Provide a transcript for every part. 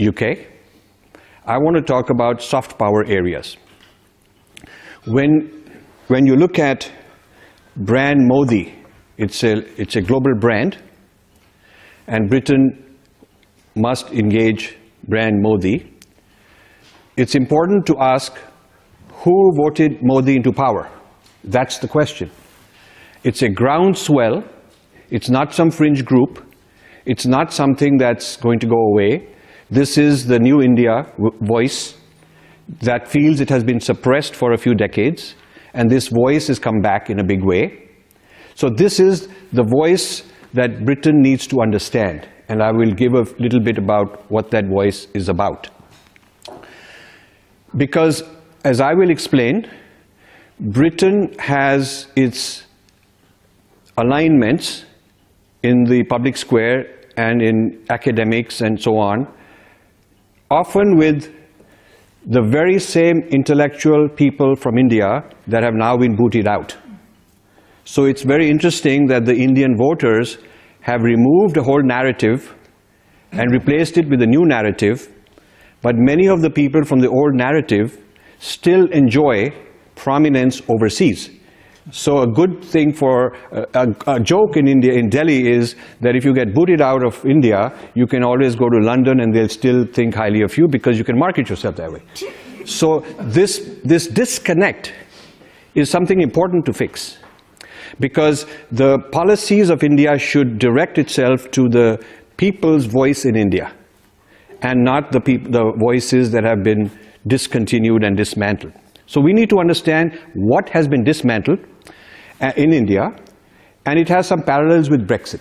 UK. I want to talk about soft power areas. When you look at brand Modi, it's a global brand, and Britain must engage brand Modi. It's important to ask who voted Modi into power. That's the question. It's a groundswell. It's not some fringe group. It's not something that's going to go away. This is the new India voice that feels it has been suppressed for a few decades, and this voice has come back in a big way. So this is the voice that Britain needs to understand, and I will give a little bit about what that voice is about. Because, as I will explain, Britain has its alignments in the public square and in academics and so on, often with the very same intellectual people from India that have now been booted out. So it's very interesting that the Indian voters have removed a whole narrative and replaced it with a new narrative, but many of the people from the old narrative still enjoy prominence overseas. So a good thing for a joke in India, in Delhi, is that if you get booted out of India, you can always go to London and they'll still think highly of you because you can market yourself that way. So this disconnect is something important to fix, because the policies of India should direct itself to the people's voice in India and not the voices that have been discontinued and dismantled. So we need to understand what has been dismantled in India, and it has some parallels with Brexit.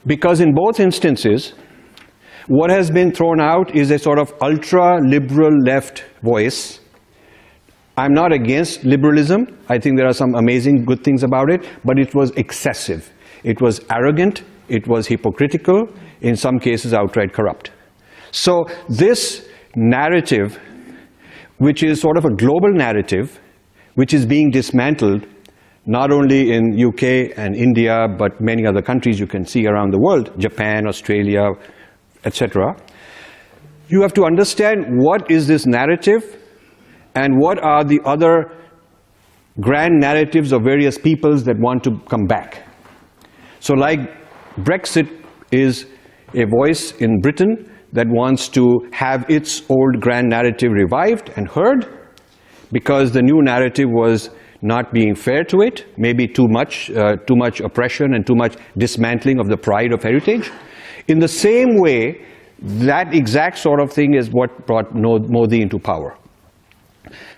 Because in both instances, what has been thrown out is a sort of ultra-liberal left voice. I'm not against liberalism. I think there are some amazing good things about it, but it was excessive. It was arrogant. It was hypocritical. In some cases, outright corrupt. So this narrative, which is sort of a global narrative, which is being dismantled not only in UK and India, but many other countries you can see around the world, Japan, Australia, etc. You have to understand what is this narrative and what are the other grand narratives of various peoples that want to come back. So like Brexit is a voice in Britain that wants to have its old grand narrative revived and heard, because the new narrative was not being fair to it, maybe too much oppression and too much dismantling of the pride of heritage. In the same way, that exact sort of thing is what brought Modi into power.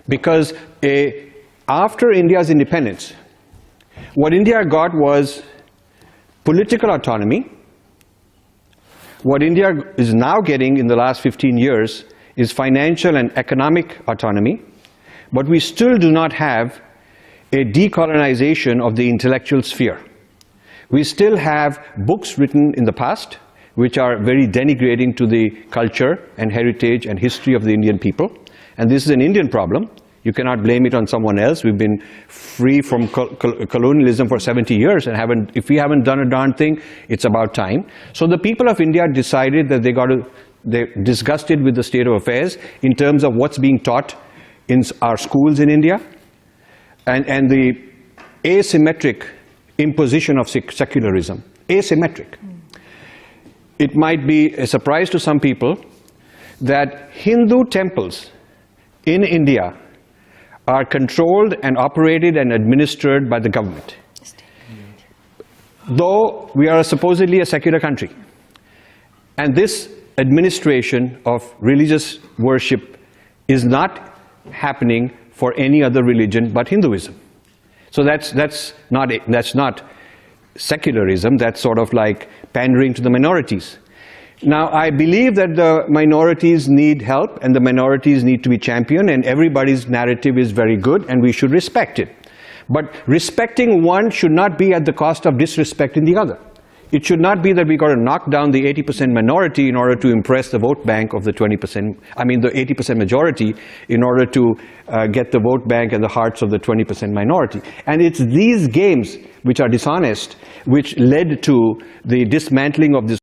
Because after India's independence, what India got was political autonomy. What India is now getting in the last 15 years is financial and economic autonomy, but we still do not have a decolonization of the intellectual sphere. We still have books written in the past which are very denigrating to the culture and heritage and history of the Indian people, and this is an Indian problem. You cannot blame it on someone else. We've been free from colonialism for 70 years, and if we haven't done a darn thing, it's about time. So the people of India decided that they're disgusted with the state of affairs in terms of what's being taught in our schools in India, and the asymmetric imposition of secularism. Asymmetric. It might be a surprise to some people that Hindu temples in India are controlled and operated and administered by the government, though we are supposedly a secular country. And this administration of religious worship is not happening for any other religion but Hinduism. So that's not secularism. That's sort of like pandering to the minorities. Now, I believe that the minorities need help and the minorities need to be championed, and everybody's narrative is very good and we should respect it. But respecting one should not be at the cost of disrespecting the other. It should not be that we got to knock down the 80% minority in order to impress the vote bank of the 20%, the 80% majority in order to get the vote bank and the hearts of the 20% minority. And it's these games which are dishonest which led to the dismantling of this